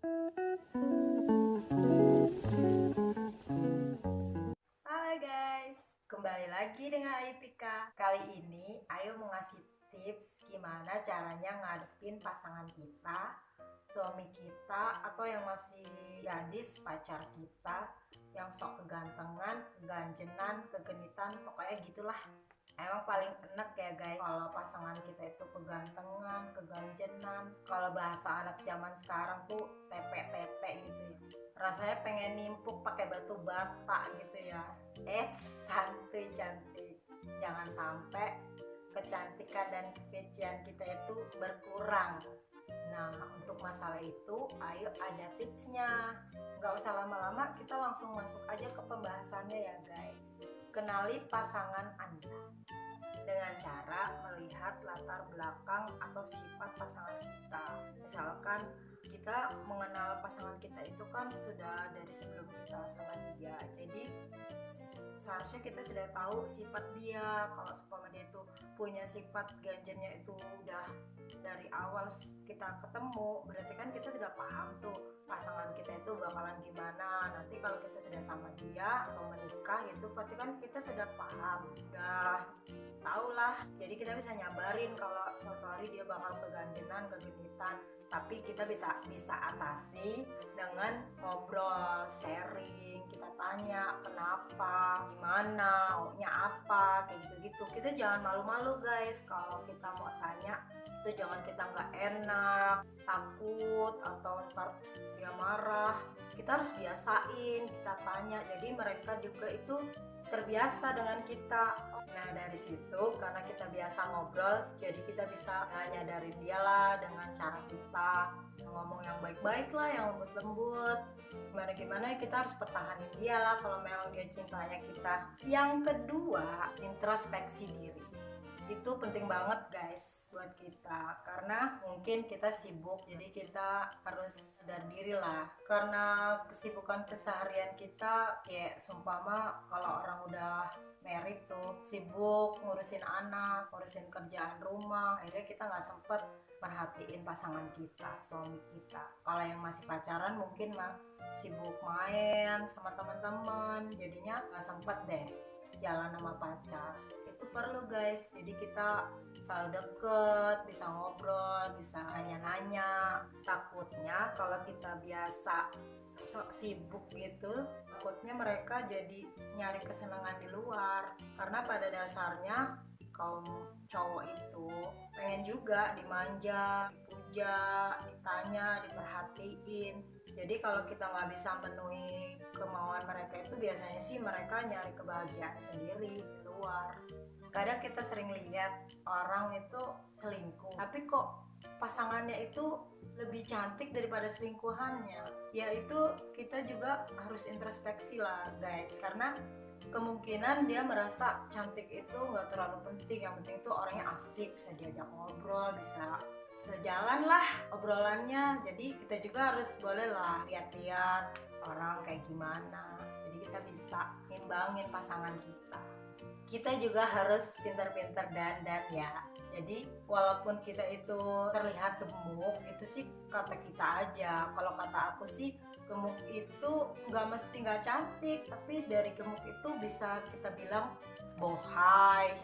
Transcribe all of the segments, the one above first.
Halo guys, kembali lagi dengan Ayu Pika. Kali ini Ayu mau ngasih tips gimana caranya ngadepin pasangan kita, suami kita, atau yang masih gadis pacar kita, yang sok kegantengan, keganjenan, kegenitan, pokoknya gitulah. Emang paling enak ya guys kalau pasangan kita itu kegantengan, keganjenan. Kalau bahasa anak zaman sekarang tuh tepe-tepe gitu ya. Rasanya pengen nimpuk pakai batu bata gitu ya. Santuy cantik. Jangan sampai kecantikan dan kekecian kita itu berkurang. Nah, untuk masalah itu, ayo ada tipsnya. Nggak usah lama-lama, kita langsung masuk aja ke pembahasannya ya guys. Kenali pasangan Anda dengan cara melihat latar belakang atau sifat pasangan kita. Misalkan kita mengenal pasangan kita itu kan sudah dari sebelum kita sama dia, jadi seharusnya kita sudah tahu sifat dia. Kalau supaya dia itu punya sifat ganjennya itu udah dari awal kita ketemu, berarti kan kita sudah paham tuh pasangan kita itu bakalan gimana. Nanti kalau kita sudah sama dia atau menikah gitu, pasti kan kita sudah paham, udah tau lah. Jadi kita bisa nyabarin kalau suatu hari dia bakal keganjenan, kegenitan, tapi kita bisa atasi dengan ngobrol, sharing. Kita tanya kenapa, gimana, maunya apa, kayak gitu-gitu. Kita jangan malu-malu guys kalau kita mau tanya. Itu jangan kita nggak enak, takut, atau ntar dia marah. Kita harus biasain, kita tanya. Jadi mereka juga itu terbiasa dengan kita. Nah dari situ karena kita biasa ngobrol, jadi kita bisa nyadarin dia lah dengan cara kita ngomong yang baik-baik lah, yang lembut-lembut. Gimana kita harus pertahanin dia lah kalau memang dia cintanya kita. Yang kedua, introspeksi diri. Itu penting banget guys buat kita, karena mungkin kita sibuk, jadi kita harus sadar diri lah. Karena kesibukan keseharian kita, ya sumpama kalau orang udah married tuh sibuk ngurusin anak, ngurusin kerjaan rumah, akhirnya kita nggak sempet merhatiin pasangan kita, suami kita. Kalau yang masih pacaran mungkin mah sibuk main sama teman-teman, jadinya nggak sempet deh jalan sama pacar. Itu perlu guys, jadi kita selalu deket, bisa ngobrol, bisa nanya-nanya. Takutnya kalau kita biasa sibuk gitu, takutnya mereka jadi nyari kesenangan di luar. Karena pada dasarnya kaum cowok itu pengen juga dimanja, dipuja, ditanya, diperhatiin. Jadi kalau kita nggak bisa memenuhi kemauan mereka itu, biasanya sih mereka nyari kebahagiaan sendiri di luar. Kadang kita sering lihat orang itu selingkuh, tapi kok pasangannya itu lebih cantik daripada selingkuhannya. Ya itu kita juga harus introspeksi lah guys, karena kemungkinan dia merasa cantik itu nggak terlalu penting. Yang penting tuh orangnya asik, bisa diajak ngobrol, bisa sejalan lah obrolannya. Jadi kita juga harus boleh lah lihat-lihat orang kayak gimana, jadi kita bisa nimbangin pasangan kita. Kita juga harus pintar-pintar dandan ya. Jadi walaupun kita itu terlihat gemuk, itu sih kata kita aja. Kalau kata aku sih, gemuk itu nggak mesti nggak cantik, tapi dari gemuk itu bisa kita bilang bohai,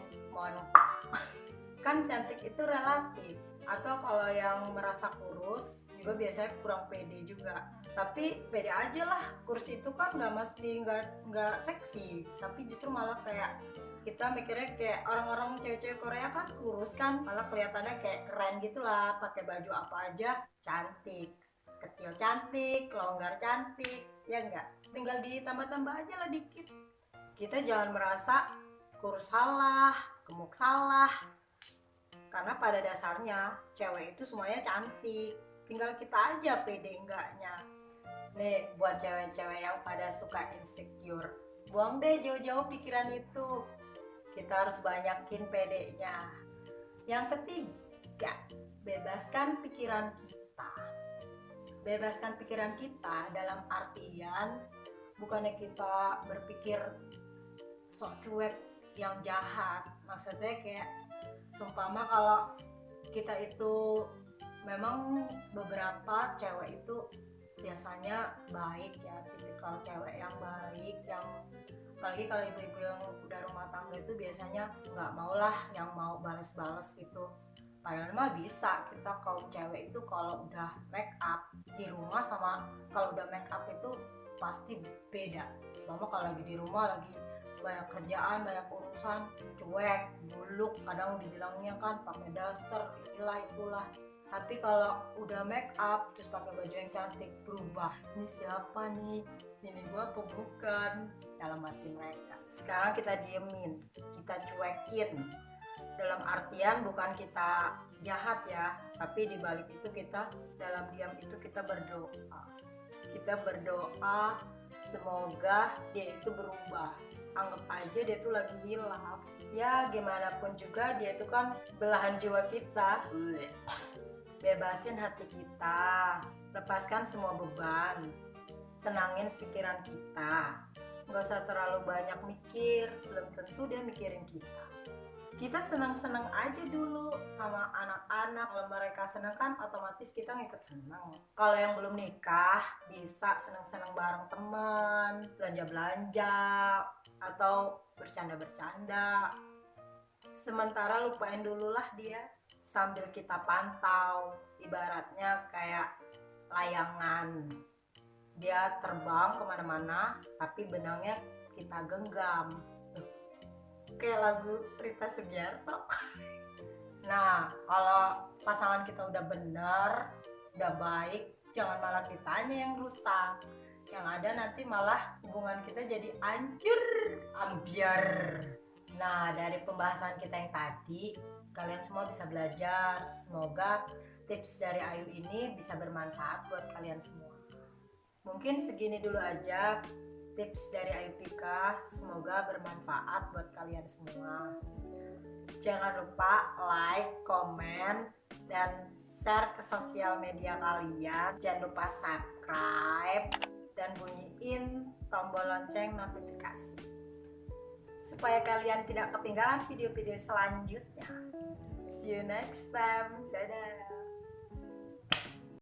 kan cantik itu relatif. Atau kalau yang merasa kurus juga biasanya kurang pede juga. Tapi pede aja lah, kurus itu kan nggak mesti nggak seksi, tapi justru malah kayak kita mikirnya kayak orang-orang cewek-cewek Korea kan kurus kan, malah kelihatannya kayak keren gitu lah, pakai baju apa aja cantik, kecil cantik, longgar cantik, ya enggak, tinggal ditambah-tambah aja lah dikit. Kita jangan merasa kurus salah, gemuk salah, karena pada dasarnya cewek itu semuanya cantik, tinggal kita aja pede enggaknya. Nih buat cewek-cewek yang pada suka insecure, buang deh jauh-jauh pikiran itu, kita harus banyakin pedenya. Yang ketiga, bebaskan pikiran kita. Bebaskan pikiran kita dalam artian bukannya kita berpikir sok cuek yang jahat. Maksudnya kayak seumpama kalau kita itu memang beberapa cewek itu biasanya baik ya, tipikal cewek yang baik, yang apalagi kalau ibu-ibu yang udah rumah tangga itu biasanya nggak maulah yang mau bales-bales gitu. Padahal mah bisa, kita kaum cewek itu kalau udah make up di rumah sama kalau udah make up itu pasti beda. Mama kalau lagi di rumah lagi banyak kerjaan, banyak urusan, cuek, buluk, kadang dibilangnya kan pakai daster, inilah itulah. Tapi kalau udah make up terus pakai baju yang cantik, berubah. Ini siapa nih? Ini gua apa bukan? Dalam hati mereka. Sekarang kita diemin, kita cuekin. Dalam artian bukan kita jahat ya, tapi dibalik itu kita dalam diam itu kita berdoa. Kita berdoa semoga dia itu berubah. Anggap aja dia tuh lagi hilaf. Ya gimana pun juga dia itu kan belahan jiwa kita. Bebasin hati kita, lepaskan semua beban, tenangin pikiran kita. Gak usah terlalu banyak mikir, belum tentu dia mikirin kita. Kita senang-senang aja dulu sama anak-anak. Kalau mereka senang kan otomatis kita ngikut senang. Kalau yang belum nikah bisa senang-senang bareng teman, belanja-belanja atau bercanda-bercanda. Sementara lupain dulu lah dia sambil kita pantau, ibaratnya kayak layangan. Dia terbang kemana-mana tapi benangnya kita genggam. Kayak lagu Rita Sugiarto. Nah, kalau pasangan kita udah bener, udah baik, jangan malah kitanya yang rusak. Yang ada nanti malah hubungan kita jadi hancur, ambiar. Nah, dari pembahasan kita yang tadi, kalian semua bisa belajar. Semoga tips dari Ayu ini bisa bermanfaat buat kalian semua. Mungkin segini dulu aja tips dari Ayu Pika, semoga bermanfaat buat kalian semua. Jangan lupa like, komen, dan share ke sosial media kalian. Jangan lupa subscribe dan bunyiin tombol lonceng notifikasi supaya kalian tidak ketinggalan video-video selanjutnya. See you next time. Dadah.